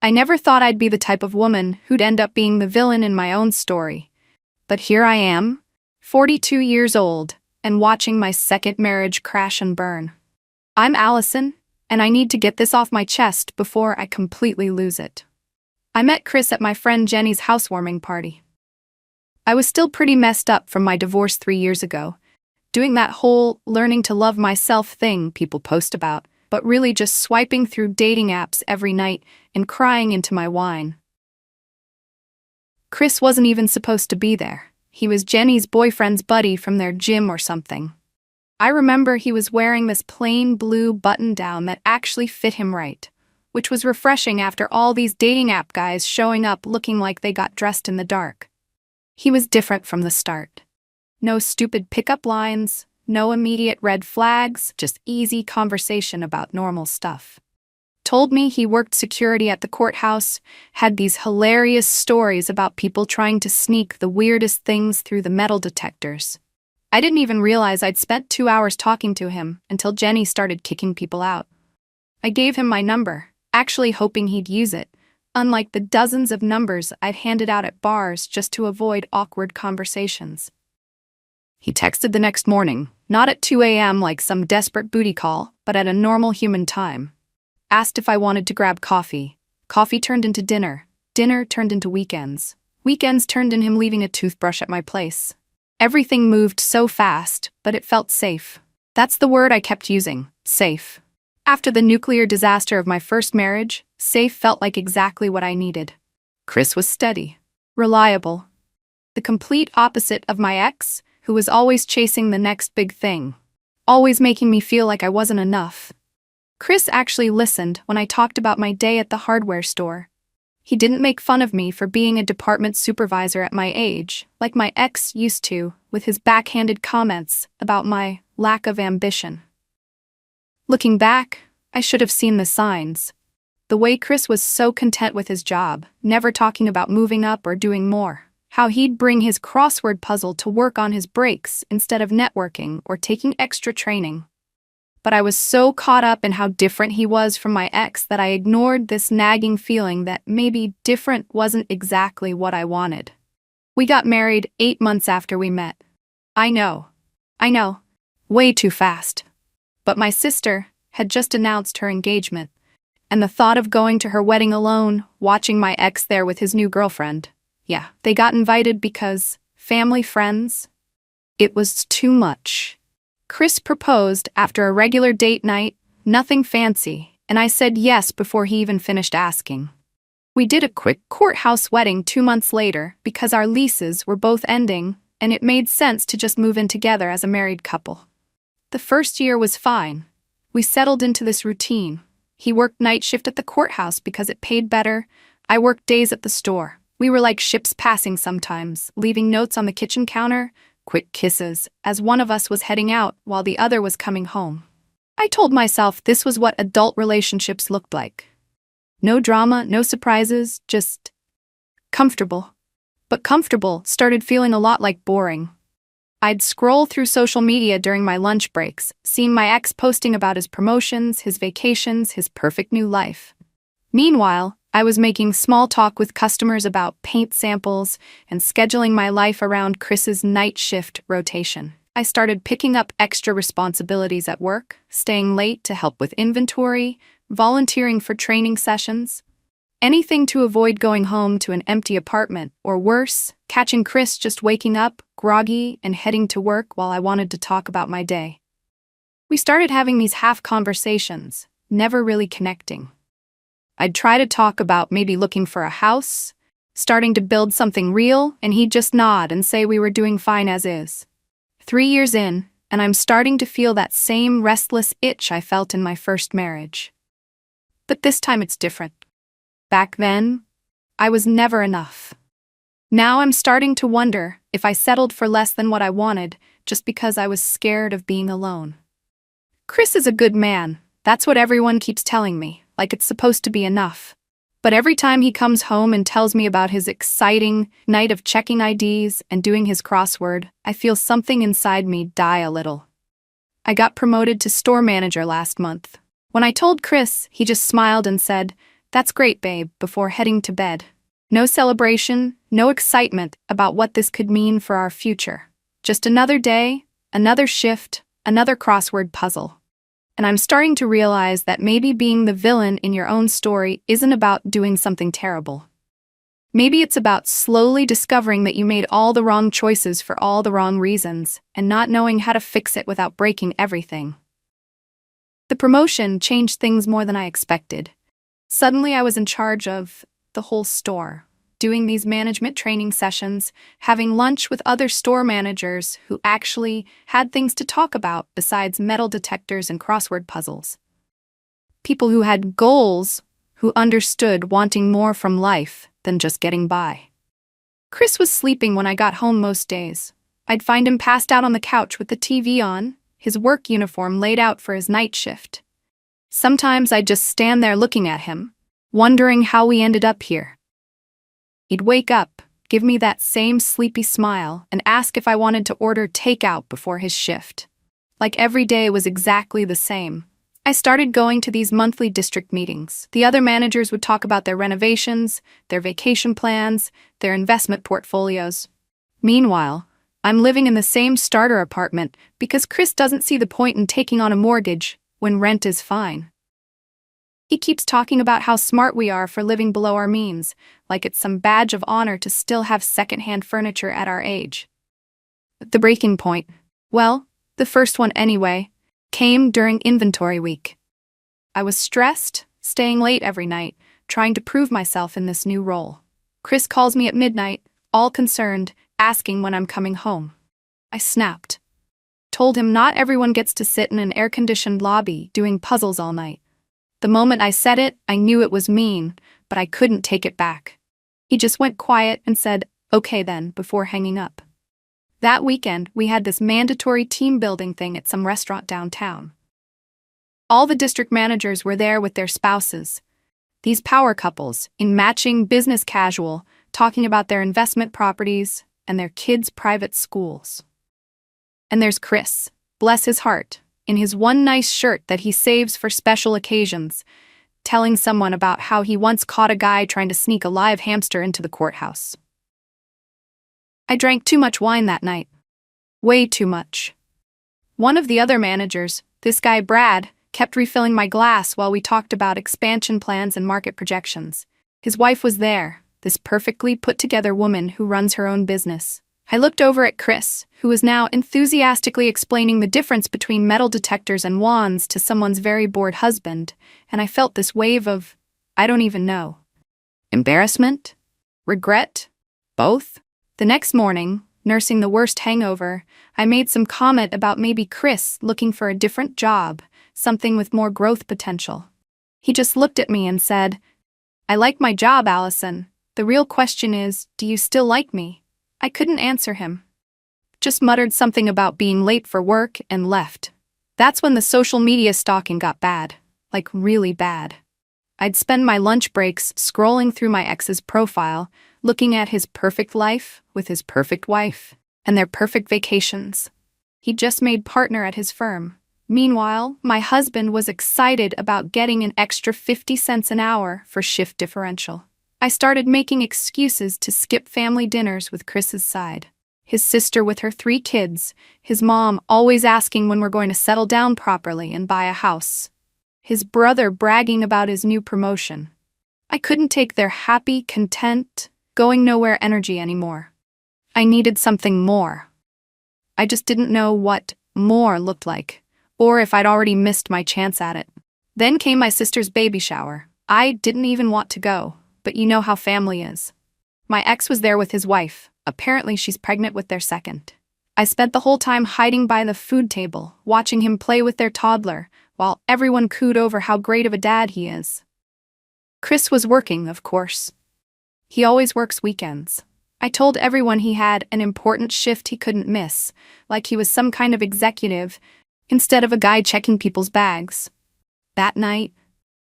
I never thought I'd be the type of woman who'd end up being the villain in my own story. But here I am, 42 years old, and watching my second marriage crash and burn. I'm Allison, and I need to get this off my chest before I completely lose it. I met Chris at my friend Jenny's housewarming party. I was still pretty messed up from my divorce 3 years ago, doing that whole learning to love myself thing people post about, but really just swiping through dating apps every night and crying into my wine. Chris wasn't even supposed to be there. He was Jenny's boyfriend's buddy from their gym or something. I remember he was wearing this plain blue button-down that actually fit him right, which was refreshing after all these dating app guys showing up looking like they got dressed in the dark. He was different from the start. No stupid pickup lines, no immediate red flags, just easy conversation about normal stuff. Told me he worked security at the courthouse, had these hilarious stories about people trying to sneak the weirdest things through the metal detectors. I didn't even realize I'd spent 2 hours talking to him until Jenny started kicking people out. I gave him my number, actually hoping he'd use it, unlike the dozens of numbers I'd handed out at bars just to avoid awkward conversations. He texted the next morning, not at 2 a.m. like some desperate booty call, but at a normal human time. Asked if I wanted to grab coffee. Coffee turned into dinner. Dinner turned into weekends. Weekends turned in him leaving a toothbrush at my place. Everything moved so fast, but it felt safe. That's the word I kept using, safe. After the nuclear disaster of my first marriage, safe felt like exactly what I needed. Chris was steady, reliable. The complete opposite of my ex, who was always chasing the next big thing, always making me feel like I wasn't enough. Chris actually listened when I talked about my day at the hardware store. He didn't make fun of me for being a department supervisor at my age, like my ex used to, with his backhanded comments about my lack of ambition. Looking back, I should have seen the signs. The way Chris was so content with his job, never talking about moving up or doing more. How he'd bring his crossword puzzle to work on his breaks instead of networking or taking extra training. But I was so caught up in how different he was from my ex that I ignored this nagging feeling that maybe different wasn't exactly what I wanted. We got married 8 months after we met. I know. Way too fast. But my sister had just announced her engagement, and the thought of going to her wedding alone, watching my ex there with his new girlfriend, yeah, they got invited because family, friends, it was too much. Chris proposed after a regular date night, nothing fancy, and I said yes before he even finished asking. We did a quick courthouse wedding 2 months later because our leases were both ending, and it made sense to just move in together as a married couple. The first year was fine. We settled into this routine. He worked night shift at the courthouse because it paid better. I worked days at the store. We were like ships passing sometimes, leaving notes on the kitchen counter, quick kisses, as one of us was heading out while the other was coming home. I told myself this was what adult relationships looked like. No drama, no surprises, just comfortable. But comfortable started feeling a lot like boring. I'd scroll through social media during my lunch breaks, seeing my ex posting about his promotions, his vacations, his perfect new life. Meanwhile, I was making small talk with customers about paint samples and scheduling my life around Chris's night shift rotation. I started picking up extra responsibilities at work, staying late to help with inventory, volunteering for training sessions. Anything to avoid going home to an empty apartment, or worse, catching Chris just waking up, groggy, and heading to work while I wanted to talk about my day. We started having these half conversations, never really connecting. I'd try to talk about maybe looking for a house, starting to build something real, and he'd just nod and say we were doing fine as is. 3 years in, and I'm starting to feel that same restless itch I felt in my first marriage. But this time it's different. Back then, I was never enough. Now I'm starting to wonder if I settled for less than what I wanted just because I was scared of being alone. Chris is a good man, that's what everyone keeps telling me. Like it's supposed to be enough. But every time he comes home and tells me about his exciting night of checking IDs and doing his crossword, I feel something inside me die a little. I got promoted to store manager last month. When I told Chris, he just smiled and said, "That's great, babe," before heading to bed. No celebration, no excitement about what this could mean for our future. Just another day, another shift, another crossword puzzle. And I'm starting to realize that maybe being the villain in your own story isn't about doing something terrible. Maybe it's about slowly discovering that you made all the wrong choices for all the wrong reasons, and not knowing how to fix it without breaking everything. The promotion changed things more than I expected. Suddenly I was in charge of the whole store, doing these management training sessions, having lunch with other store managers who actually had things to talk about besides metal detectors and crossword puzzles. People who had goals, who understood wanting more from life than just getting by. Chris was sleeping when I got home most days. I'd find him passed out on the couch with the TV on, his work uniform laid out for his night shift. Sometimes I'd just stand there looking at him, wondering how we ended up here. He'd wake up, give me that same sleepy smile, and ask if I wanted to order takeout before his shift. Like every day was exactly the same. I started going to these monthly district meetings. The other managers would talk about their renovations, their vacation plans, their investment portfolios. Meanwhile, I'm living in the same starter apartment because Chris doesn't see the point in taking on a mortgage when rent is fine. He keeps talking about how smart we are for living below our means, like it's some badge of honor to still have second-hand furniture at our age. The breaking point, well, the first one anyway, came during inventory week. I was stressed, staying late every night, trying to prove myself in this new role. Chris calls me at midnight, all concerned, asking when I'm coming home. I snapped. Told him not everyone gets to sit in an air-conditioned lobby doing puzzles all night. The moment I said it, I knew it was mean, but I couldn't take it back. He just went quiet and said, "Okay then," before hanging up. That weekend, we had this mandatory team-building thing at some restaurant downtown. All the district managers were there with their spouses. These power couples, in matching business casual, talking about their investment properties and their kids' private schools. And there's Chris, bless his heart, in his one nice shirt that he saves for special occasions, telling someone about how he once caught a guy trying to sneak a live hamster into the courthouse. I drank too much wine that night. Way too much. One of the other managers, this guy Brad, kept refilling my glass while we talked about expansion plans and market projections. His wife was there, this perfectly put-together woman who runs her own business. I looked over at Chris, who was now enthusiastically explaining the difference between metal detectors and wands to someone's very bored husband, and I felt this wave of, I don't even know. Embarrassment? Regret? Both? The next morning, nursing the worst hangover, I made some comment about maybe Chris looking for a different job, something with more growth potential. He just looked at me and said, "I like my job, Allison. The real question is, do you still like me?" I couldn't answer him. Just muttered something about being late for work and left. That's when the social media stalking got bad, like really bad. I'd spend my lunch breaks scrolling through my ex's profile, looking at his perfect life with his perfect wife, and their perfect vacations. He'd just made partner at his firm. Meanwhile, my husband was excited about getting an extra 50 cents an hour for shift differential. I started making excuses to skip family dinners with Chris's side. His sister with her 3 kids, his mom always asking when we're going to settle down properly and buy a house. His brother bragging about his new promotion. I couldn't take their happy, content, going nowhere energy anymore. I needed something more. I just didn't know what more looked like, or if I'd already missed my chance at it. Then came my sister's baby shower. I didn't even want to go, but you know how family is. My ex was there with his wife. Apparently she's pregnant with their second. I spent the whole time hiding by the food table, watching him play with their toddler, while everyone cooed over how great of a dad he is. Chris was working, of course. He always works weekends. I told everyone he had an important shift he couldn't miss, like he was some kind of executive, instead of a guy checking people's bags. That night,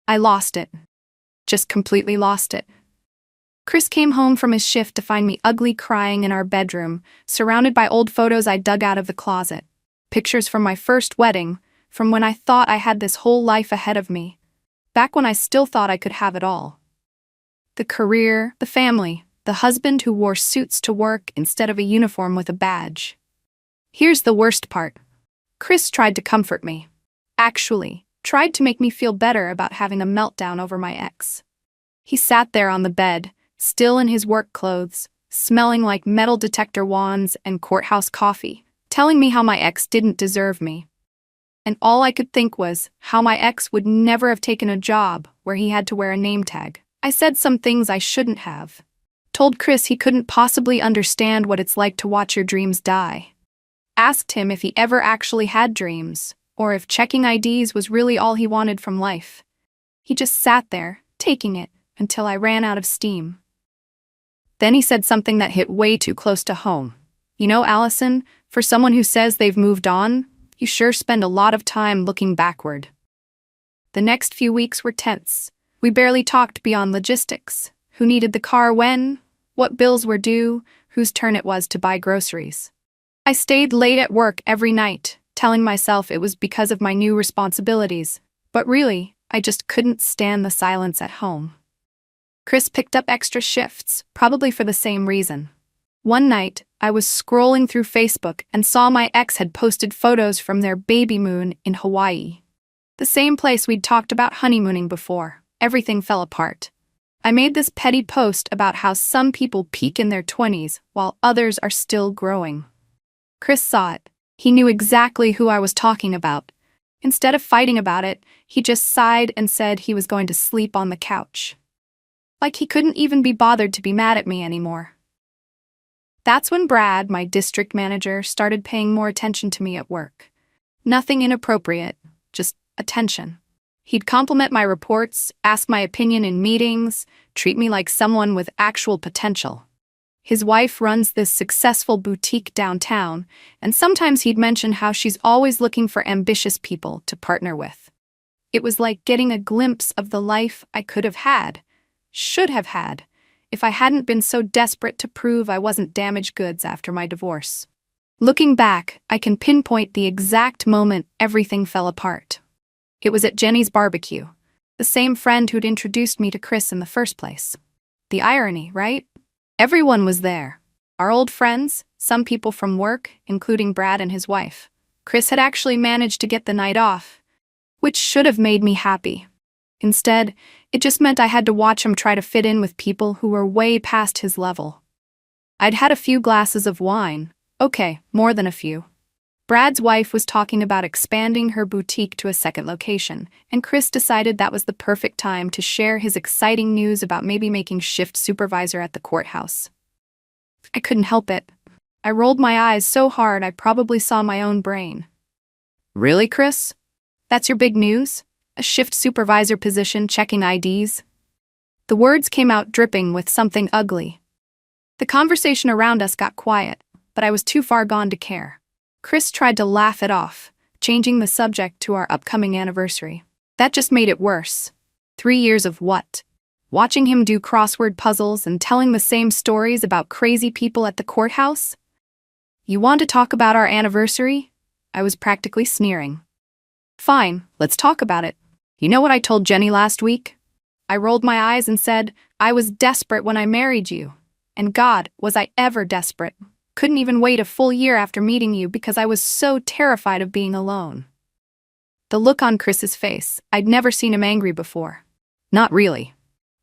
I lost it. Just completely lost it. Chris came home from his shift to find me ugly crying in our bedroom, surrounded by old photos I dug out of the closet. Pictures from my first wedding, from when I thought I had this whole life ahead of me. Back when I still thought I could have it all. The career, the family, the husband who wore suits to work instead of a uniform with a badge. Here's the worst part. Chris tried to comfort me. Actually, tried to make me feel better about having a meltdown over my ex. He sat there on the bed, still in his work clothes, smelling like metal detector wands and courthouse coffee, telling me how my ex didn't deserve me. And all I could think was how my ex would never have taken a job where he had to wear a name tag. I said some things I shouldn't have. Told Chris he couldn't possibly understand what it's like to watch your dreams die. Asked him if he ever actually had dreams, or if checking IDs was really all he wanted from life. He just sat there, taking it, until I ran out of steam. Then he said something that hit way too close to home. You know, Allison, for someone who says they've moved on, you sure spend a lot of time looking backward. The next few weeks were tense. We barely talked beyond logistics. Who needed the car when? What bills were due? Whose turn it was to buy groceries? I stayed late at work every night, telling myself it was because of my new responsibilities. But really, I just couldn't stand the silence at home. Chris picked up extra shifts, probably for the same reason. One night, I was scrolling through Facebook and saw my ex had posted photos from their baby moon in Hawaii. The same place we'd talked about honeymooning before. Everything fell apart. I made this petty post about how some people peak in their 20s while others are still growing. Chris saw it. He knew exactly who I was talking about. Instead of fighting about it, he just sighed and said he was going to sleep on the couch. Like he couldn't even be bothered to be mad at me anymore. That's when Brad, my district manager, started paying more attention to me at work. Nothing inappropriate, just attention. He'd compliment my reports, ask my opinion in meetings, treat me like someone with actual potential. His wife runs this successful boutique downtown, and sometimes he'd mention how she's always looking for ambitious people to partner with. It was like getting a glimpse of the life I could have had, should have had, if I hadn't been so desperate to prove I wasn't damaged goods after my divorce. Looking back, I can pinpoint the exact moment everything fell apart. It was at Jenny's barbecue, the same friend who'd introduced me to Chris in the first place. The irony, right? Everyone was there. Our old friends, some people from work, including Brad and his wife. Chris had actually managed to get the night off, which should have made me happy. Instead, it just meant I had to watch him try to fit in with people who were way past his level. I'd had a few glasses of wine. Okay, more than a few. Brad's wife was talking about expanding her boutique to a second location, and Chris decided that was the perfect time to share his exciting news about maybe making shift supervisor at the courthouse. I couldn't help it. I rolled my eyes so hard I probably saw my own brain. Really, Chris? That's your big news? A shift supervisor position checking IDs? The words came out dripping with something ugly. The conversation around us got quiet, but I was too far gone to care. Chris tried to laugh it off, changing the subject to our upcoming anniversary. That just made it worse. 3 years of what? Watching him do crossword puzzles and telling the same stories about crazy people at the courthouse? You want to talk about our anniversary? I was practically sneering. Fine, let's talk about it. You know what I told Jenny last week? I rolled my eyes and said, I was desperate when I married you. And God, was I ever desperate. Couldn't even wait a full year after meeting you because I was so terrified of being alone. The look on Chris's face, I'd never seen him angry before. Not really.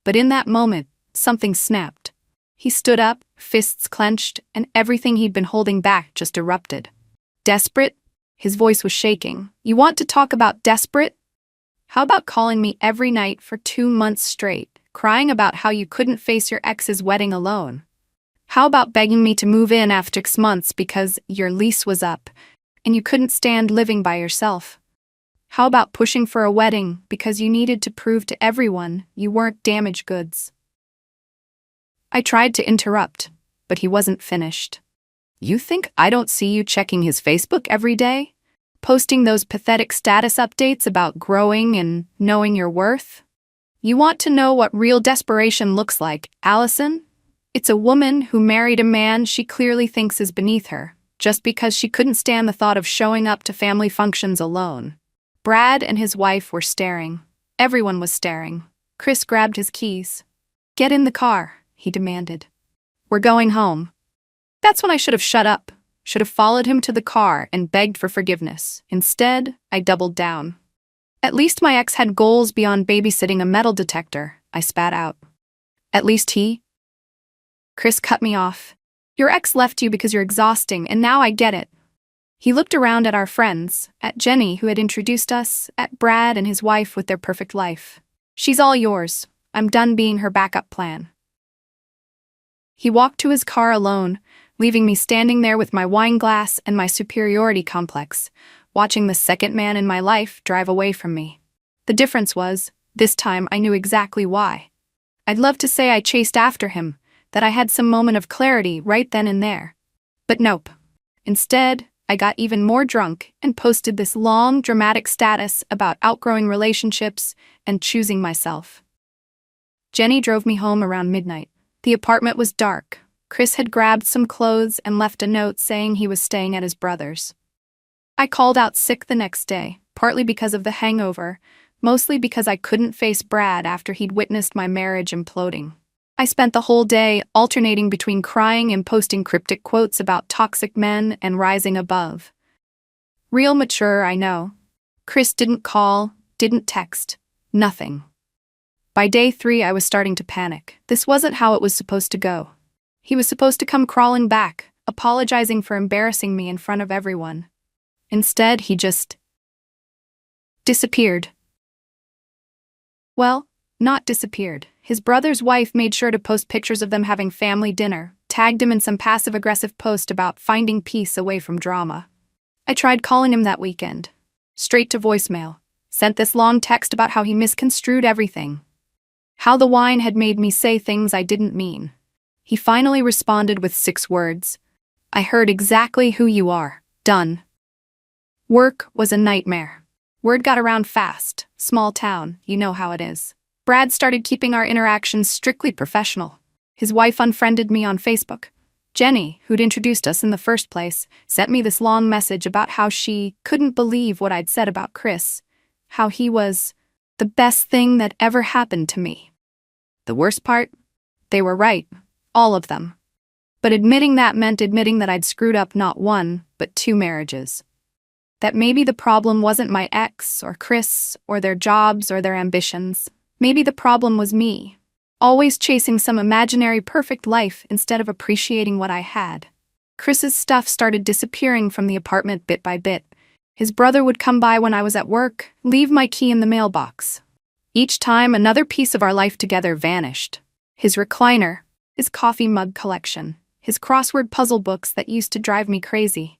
But in that moment, something snapped. He stood up, fists clenched, and everything he'd been holding back just erupted. Desperate? His voice was shaking. You want to talk about desperate? How about calling me every night for 2 months straight, crying about how you couldn't face your ex's wedding alone? How about begging me to move in after 6 months because your lease was up and you couldn't stand living by yourself? How about pushing for a wedding because you needed to prove to everyone you weren't damaged goods? I tried to interrupt, but he wasn't finished. You think I don't see you checking his Facebook every day? Posting those pathetic status updates about growing and knowing your worth? You want to know what real desperation looks like, Allison? It's a woman who married a man she clearly thinks is beneath her, just because she couldn't stand the thought of showing up to family functions alone. Brad and his wife were staring. Everyone was staring. Chris grabbed his keys. "Get in the car," he demanded. "We're going home." That's when I should have shut up, should have followed him to the car and begged for forgiveness. Instead, I doubled down. "At least my ex had goals beyond babysitting a metal detector," I spat out. "At least he—" Chris cut me off. "Your ex left you because you're exhausting, and now I get it." He looked around at our friends, at Jenny, who had introduced us, at Brad and his wife with their perfect life. "She's all yours. I'm done being her backup plan." He walked to his car alone, leaving me standing there with my wine glass and my superiority complex, watching the second man in my life drive away from me. The difference was, this time I knew exactly why. I'd love to say I chased after him, that I had some moment of clarity right then and there. But nope. Instead, I got even more drunk and posted this long, dramatic status about outgrowing relationships and choosing myself. Jenny drove me home around midnight. The apartment was dark. Chris had grabbed some clothes and left a note saying he was staying at his brother's. I called out sick the next day, partly because of the hangover, mostly because I couldn't face Brad after he'd witnessed my marriage imploding. I spent the whole day alternating between crying and posting cryptic quotes about toxic men and rising above. Real mature, I know. Chris didn't call, didn't text, nothing. By day 3, I was starting to panic. This wasn't how it was supposed to go. He was supposed to come crawling back, apologizing for embarrassing me in front of everyone. Instead, he just disappeared. Well, not disappeared. His brother's wife made sure to post pictures of them having family dinner, tagged him in some passive-aggressive post about finding peace away from drama. I tried calling him that weekend. Straight to voicemail. Sent this long text about how he misconstrued everything. How the wine had made me say things I didn't mean. He finally responded with 6 words. "I heard exactly who you are. Done." Work was a nightmare. Word got around fast. Small town, you know how it is. Brad started keeping our interactions strictly professional. His wife unfriended me on Facebook. Jenny, who'd introduced us in the first place, sent me this long message about how she couldn't believe what I'd said about Chris, how he was the best thing that ever happened to me. The worst part? They were right, all of them. But admitting that meant admitting that I'd screwed up not 1, but 2 marriages. That maybe the problem wasn't my ex or Chris or their jobs or their ambitions. Maybe the problem was me, always chasing some imaginary perfect life instead of appreciating what I had. Chris's stuff started disappearing from the apartment bit by bit. His brother would come by when I was at work, leave my key in the mailbox. Each time, another piece of our life together vanished. His recliner, his coffee mug collection, his crossword puzzle books that used to drive me crazy.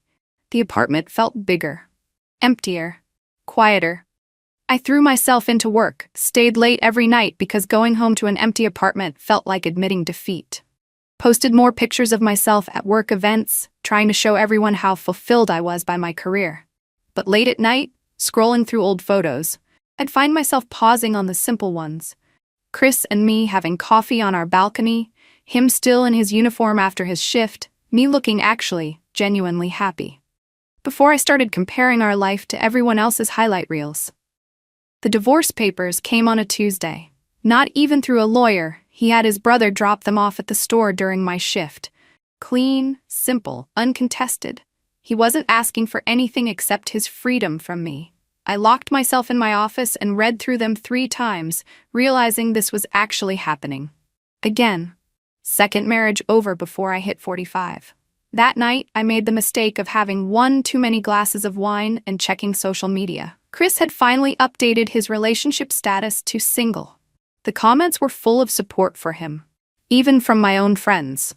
The apartment felt bigger, emptier, quieter. I threw myself into work, stayed late every night because going home to an empty apartment felt like admitting defeat. Posted more pictures of myself at work events, trying to show everyone how fulfilled I was by my career. But late at night, scrolling through old photos, I'd find myself pausing on the simple ones. Chris and me having coffee on our balcony, him still in his uniform after his shift, me looking actually, genuinely happy. Before I started comparing our life to everyone else's highlight reels. The divorce papers came on a Tuesday. Not even through a lawyer, he had his brother drop them off at the store during my shift. Clean, simple, uncontested. He wasn't asking for anything except his freedom from me. I locked myself in my office and read through them 3 times, realizing this was actually happening. Again. Second marriage over before I hit 45. That night, I made the mistake of having 1 too many glasses of wine and checking social media. Chris had finally updated his relationship status to single. The comments were full of support for him, even from my own friends.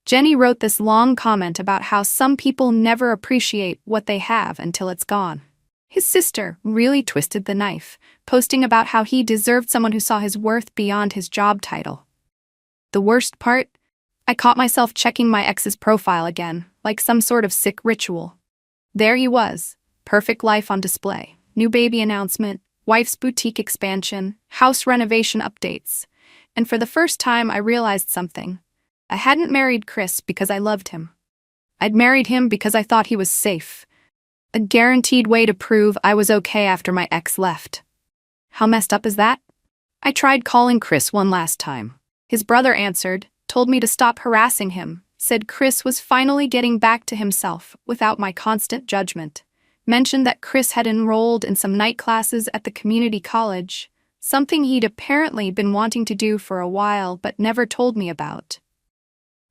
Jenny wrote this long comment about how some people never appreciate what they have until it's gone. His sister really twisted the knife, posting about how he deserved someone who saw his worth beyond his job title. The worst part? I caught myself checking my ex's profile again, like some sort of sick ritual. There he was, perfect life on display, new baby announcement, wife's boutique expansion, house renovation updates. And for the first time I realized something. I hadn't married Chris because I loved him. I'd married him because I thought he was safe. A guaranteed way to prove I was okay after my ex left. How messed up is that? I tried calling Chris one last time. His brother answered, told me to stop harassing him, said Chris was finally getting back to himself without my constant judgment. Mentioned that Chris had enrolled in some night classes at the community college, something he'd apparently been wanting to do for a while but never told me about.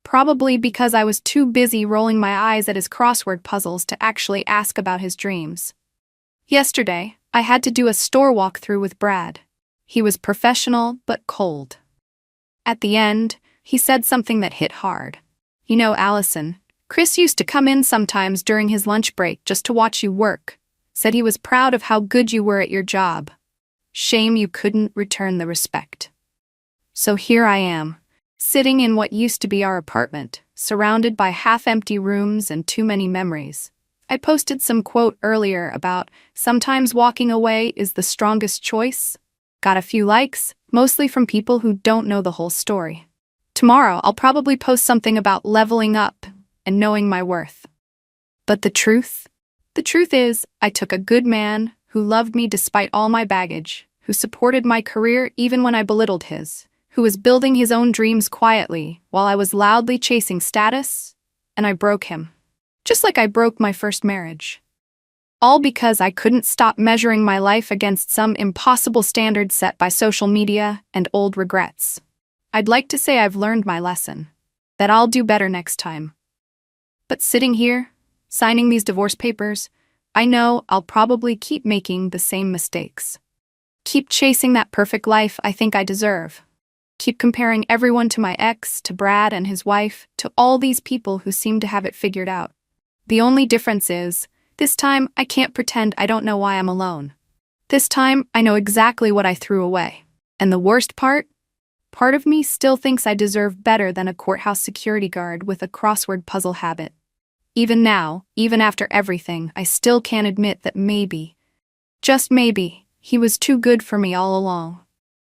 Probably because I was too busy rolling my eyes at his crossword puzzles to actually ask about his dreams. Yesterday, I had to do a store walkthrough with Brad. He was professional but cold. At the end, he said something that hit hard. You know, Allison, Chris used to come in sometimes during his lunch break just to watch you work. Said he was proud of how good you were at your job. Shame you couldn't return the respect. So here I am, sitting in what used to be our apartment, surrounded by half-empty rooms and too many memories. I posted some quote earlier about sometimes walking away is the strongest choice. Got a few likes, mostly from people who don't know the whole story. Tomorrow I'll probably post something about leveling up and knowing my worth. But the truth? The truth is, I took a good man who loved me despite all my baggage, who supported my career even when I belittled his, who was building his own dreams quietly while I was loudly chasing status, and I broke him. Just like I broke my first marriage. All because I couldn't stop measuring my life against some impossible standard set by social media and old regrets. I'd like to say I've learned my lesson, that I'll do better next time. But sitting here, signing these divorce papers, I know I'll probably keep making the same mistakes. Keep chasing that perfect life I think I deserve. Keep comparing everyone to my ex, to Brad and his wife, to all these people who seem to have it figured out. The only difference is, this time I can't pretend I don't know why I'm alone. This time I know exactly what I threw away. And the worst part of me still thinks I deserve better than a courthouse security guard with a crossword puzzle habit. Even now, even after everything, I still can't admit that maybe, just maybe, he was too good for me all along.